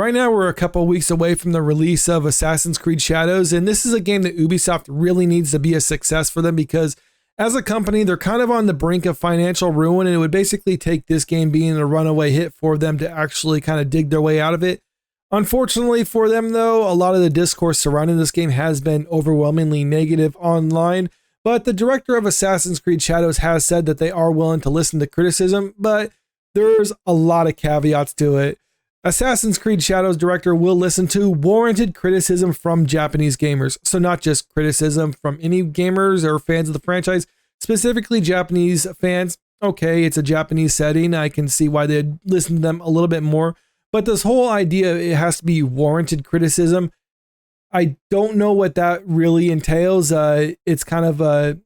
Right now, we're a couple weeks away from the release of Assassin's Creed Shadows, and this is a game that Ubisoft really needs to be a success for them because as a company, they're kind of on the brink of financial ruin, and it would basically take this game being a runaway hit for them to actually kind of dig their way out of it. Unfortunately for them, though, a lot of the discourse surrounding this game has been overwhelmingly negative online, but the director of Assassin's Creed Shadows has said that they are willing to listen to criticism, but there's a lot of caveats to it. Assassin's Creed Shadows director will listen to warranted criticism from Japanese gamers. So not just criticism from any gamers or fans of the franchise, specifically Japanese fans. Okay, it's a Japanese setting. I can see why they'd listen to them a little bit more. But this whole idea, it has to be warranted criticism. I don't know what that really entails. It's kind of a,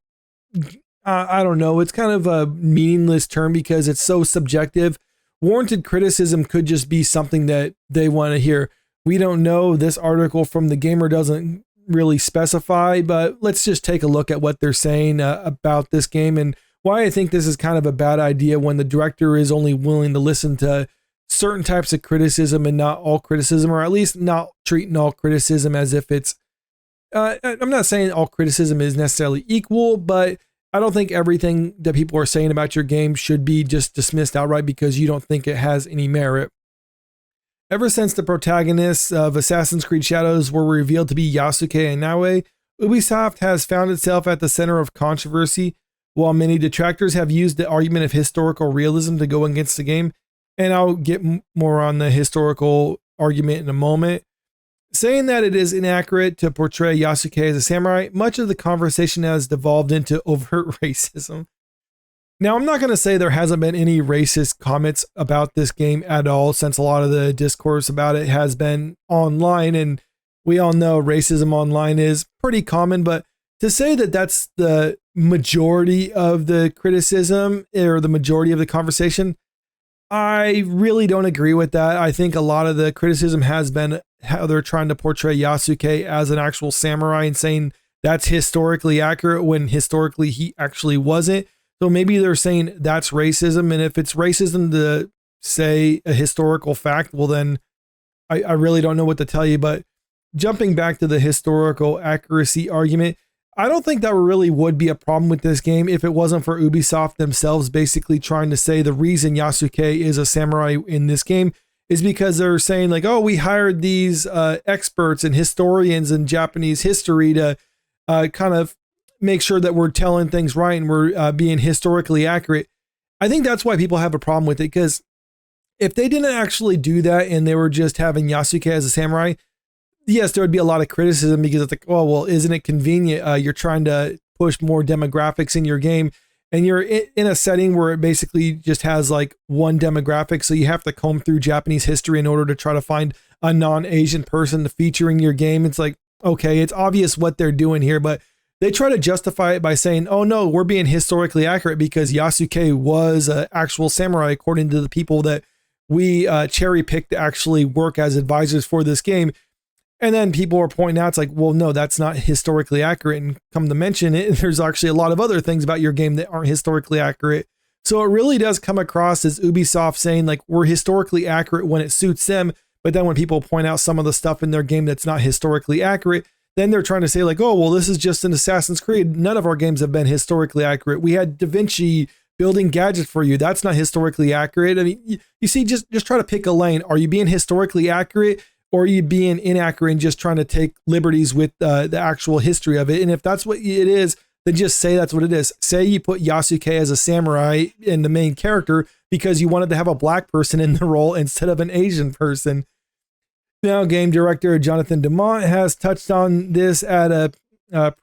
I don't know. It's kind of a meaningless term because it's so subjective. Warranted criticism could just be something that they want to hear. We don't know. This article from The Gamer doesn't really specify, but let's just take a look at what they're saying about this game and why I think this is kind of a bad idea when the director is only willing to listen to certain types of criticism and not all criticism, or at least not treating all criticism as if it's, I'm not saying all criticism is necessarily equal, but I don't think everything that people are saying about your game should be just dismissed outright because you don't think it has any merit. Ever since the protagonists of Assassin's Creed Shadows were revealed to be Yasuke and Naoe, Ubisoft has found itself at the center of controversy. While many detractors have used the argument of historical realism to go against the game, and I'll get more on the historical argument in a moment, saying that it is inaccurate to portray Yasuke as a samurai, much of the conversation has devolved into overt racism. Now, I'm not going to say there hasn't been any racist comments about this game at all, since a lot of the discourse about it has been online, and we all know racism online is pretty common, but to say that that's the majority of the criticism or the majority of the conversation, I really don't agree with that. I think a lot of the criticism has been how they're trying to portray Yasuke as an actual samurai and saying that's historically accurate when historically he actually wasn't. So maybe they're saying that's racism. And if it's racism to say a historical fact, well, then I really don't know what to tell you. But jumping back to the historical accuracy argument, I don't think that really would be a problem with this game if it wasn't for Ubisoft themselves basically trying to say the reason Yasuke is a samurai in this game is because they're saying like, oh, we hired these experts and historians in Japanese history to kind of make sure that we're telling things right and we're being historically accurate. I think that's why people have a problem with it, because if they didn't actually do that and they were just having Yasuke as a samurai, yes, there would be a lot of criticism because it's like, oh, well, isn't it convenient? You're trying to push more demographics in your game and you're in a setting where it basically just has like one demographic. So you have to comb through Japanese history in order to try to find a non-Asian person to feature in your game. It's like, okay, it's obvious what they're doing here, but they try to justify it by saying, oh no, we're being historically accurate because Yasuke was an actual samurai according to the people that we cherry picked to actually work as advisors for this game. And then people are pointing out, it's like, well, no, that's not historically accurate. And come to mention it, there's actually a lot of other things about your game that aren't historically accurate. So it really does come across as Ubisoft saying like, we're historically accurate when it suits them. But then when people point out some of the stuff in their game that's not historically accurate, then they're trying to say like, oh, well, this is just an Assassin's Creed. None of our games have been historically accurate. We had Da Vinci building gadgets for you. That's not historically accurate. I mean, you see, just try to pick a lane. Are you being historically accurate? Or are you being inaccurate and just trying to take liberties with the actual history of it? And if that's what it is, then just say that's what it is. Say you put Yasuke as a samurai in the main character because you wanted to have a black person in the role instead of an Asian person. Now, game director Jonathan Dumont has touched on this at a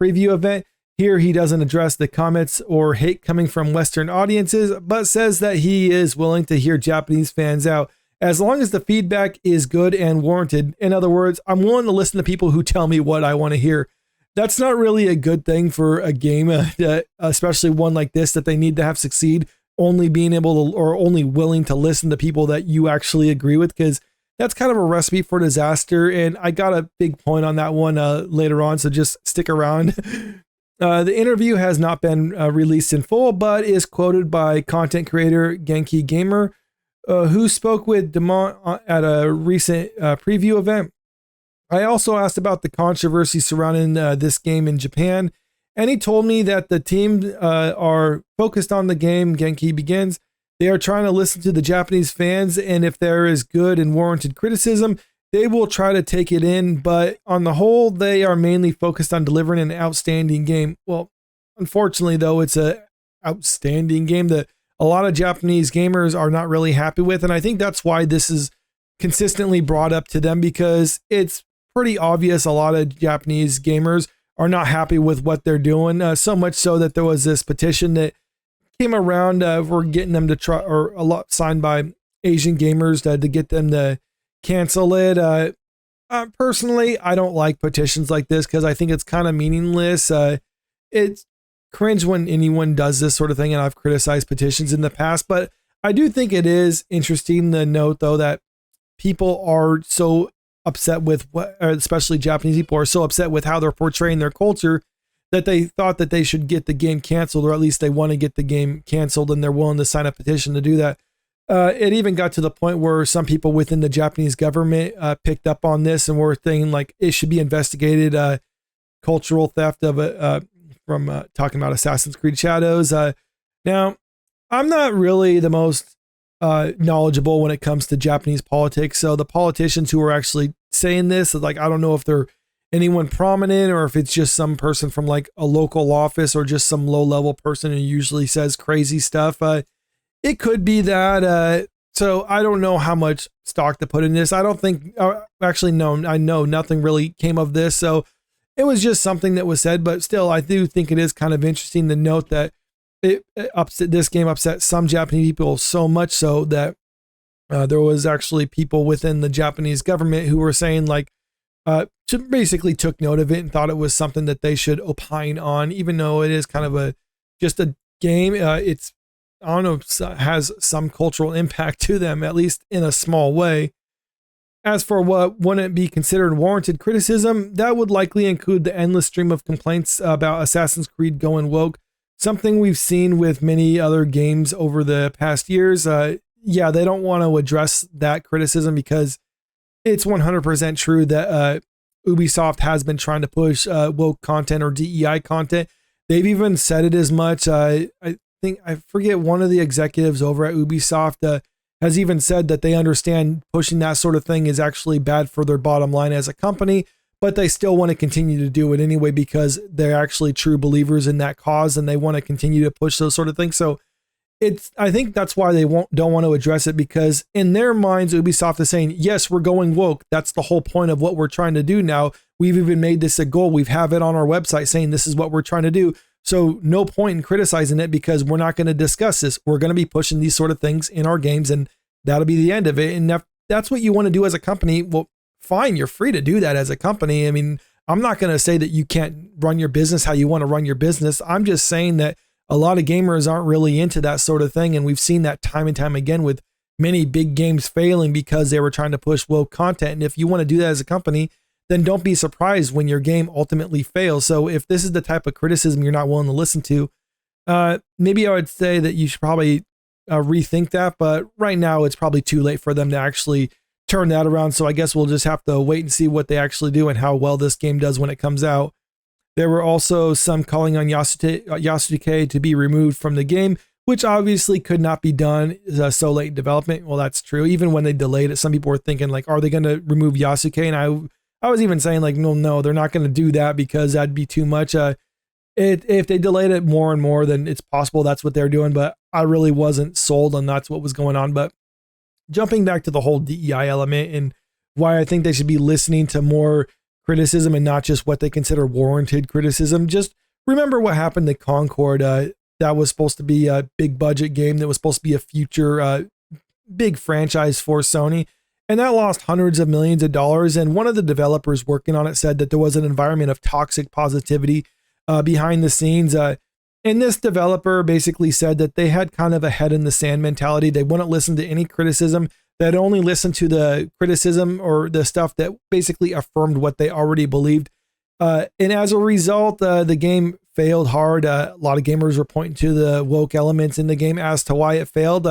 preview event. Here, he doesn't address the comments or hate coming from Western audiences, but says that he is willing to hear Japanese fans out, as long as the feedback is good and warranted. In other words, I'm willing to listen to people who tell me what I want to hear. That's not really a good thing for a game, especially one like this that they need to have succeed, only being able to, or only willing to listen to people that you actually agree with, because that's kind of a recipe for disaster. And I got a big point on that one later on, so just stick around. The interview has not been released in full, but is quoted by content creator Genki Gamer, who spoke with Demont at a recent preview event. I also asked about the controversy surrounding this game in Japan, and he told me that the team are focused on the game Genki Begins. They are trying to listen to the Japanese fans, and if there is good and warranted criticism, they will try to take it in, but on the whole, they are mainly focused on delivering an outstanding game. Well, unfortunately, though, it's a outstanding game that a lot of Japanese gamers are not really happy with, and I think that's why this is consistently brought up to them, because it's pretty obvious a lot of Japanese gamers are not happy with what they're doing, so much so that there was this petition that came around for getting them to try, or a lot signed by Asian gamers to get them to cancel it. Personally, I don't like petitions like this because I think it's kind of meaningless. It's cringe when anyone does this sort of thing, and I've criticized petitions in the past, but I do think it is interesting to note, though, that people are so upset with what, especially Japanese people are so upset with how they're portraying their culture, that they thought that they should get the game canceled, or at least they want to get the game canceled, and they're willing to sign a petition to do that. It even got to the point where some people within the Japanese government picked up on this and were thinking like it should be investigated, cultural theft of from talking about Assassin's Creed Shadows. Now, I'm not really the most knowledgeable when it comes to Japanese politics, so the politicians who are actually saying this, like, I don't know if they're anyone prominent or if it's just some person from like a local office or just some low-level person who usually says crazy stuff. It could be that. So I don't know how much stock to put in this. I don't think, actually, no, I know nothing really came of this. So it was just something that was said, but still, I do think it is kind of interesting to note that this game upset some Japanese people so much so that there was actually people within the Japanese government who were saying like, basically took note of it and thought it was something that they should opine on, even though it is kind of just a game. It's, I don't know, has some cultural impact to them, at least in a small way. As for what wouldn't be considered warranted criticism, that would likely include the endless stream of complaints about Assassin's Creed going woke, something we've seen with many other games over the past years. Yeah, they don't want to address that criticism because it's 100% true that Ubisoft has been trying to push woke content or DEI content. They've even said it as much. I forget, one of the executives over at Ubisoft has even said that they understand pushing that sort of thing is actually bad for their bottom line as a company, but they still want to continue to do it anyway because they're actually true believers in that cause and they want to continue to push those sort of things. So I think that's why they don't want to address it, because in their minds, Ubisoft is saying, yes, we're going woke. That's the whole point of what we're trying to do now. We've even made this a goal. We have it on our website saying this is what we're trying to do. So no point in criticizing it because we're not going to discuss this. We're going to be pushing these sort of things in our games and that'll be the end of it. And if that's what you want to do as a company, well, fine, you're free to do that as a company. I mean, I'm not going to say that you can't run your business how you want to run your business. I'm just saying that a lot of gamers aren't really into that sort of thing. And we've seen that time and time again with many big games failing because they were trying to push woke content. And if you want to do that as a company, then don't be surprised when your game ultimately fails. So if this is the type of criticism you're not willing to listen to, maybe I would say that you should probably rethink that. But right now it's probably too late for them to actually turn that around. So I guess we'll just have to wait and see what they actually do and how well this game does when it comes out. There were also some calling on Yasuke to be removed from the game, which obviously could not be done so late in development. Well, that's true. Even when they delayed it, some people were thinking like, are they going to remove Yasuke? And I was even saying like, no, they're not going to do that because that'd be too much. If they delayed it more and more, then it's possible that's what they're doing. But I really wasn't sold on that's what was going on. But jumping back to the whole DEI element and why I think they should be listening to more criticism and not just what they consider warranted criticism. Just remember what happened to Concord. That was supposed to be a big budget game that was supposed to be a future big franchise for Sony. And that lost hundreds of millions of dollars. And one of the developers working on it said that there was an environment of toxic positivity behind the scenes. And this developer basically said that they had kind of a head in the sand mentality. They wouldn't listen to any criticism. They'd only listen to the criticism or the stuff that basically affirmed what they already believed. And as a result, the game failed hard. A lot of gamers were pointing to the woke elements in the game as to why it failed.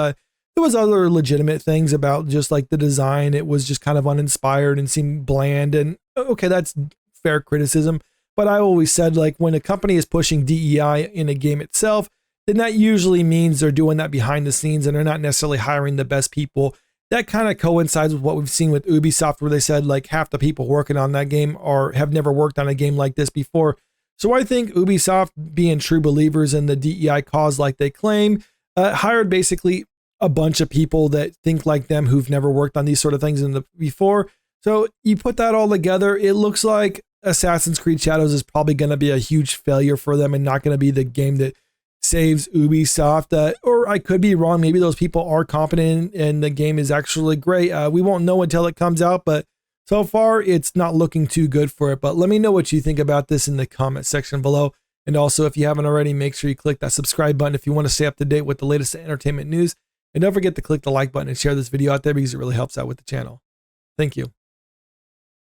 There was other legitimate things about just like the design. It was just kind of uninspired and seemed bland. And okay, that's fair criticism. But I always said, like, when a company is pushing DEI in a game itself, then that usually means they're doing that behind the scenes and they're not necessarily hiring the best people. That kind of coincides with what we've seen with Ubisoft, where they said like half the people working on that game have never worked on a game like this before. So I think Ubisoft, being true believers in the DEI cause like they claim, hired basically a bunch of people that think like them who've never worked on these sort of things before. So you put that all together, it looks like Assassin's Creed Shadows is probably going to be a huge failure for them and not going to be the game that saves Ubisoft. Or I could be wrong. Maybe those people are competent and the game is actually great. We won't know until it comes out, but so far it's not looking too good for it. But let me know what you think about this in the comment section below. And also, if you haven't already, make sure you click that subscribe button if you want to stay up to date with the latest entertainment news. And don't forget to click the like button and share this video out there because it really helps out with the channel. Thank you.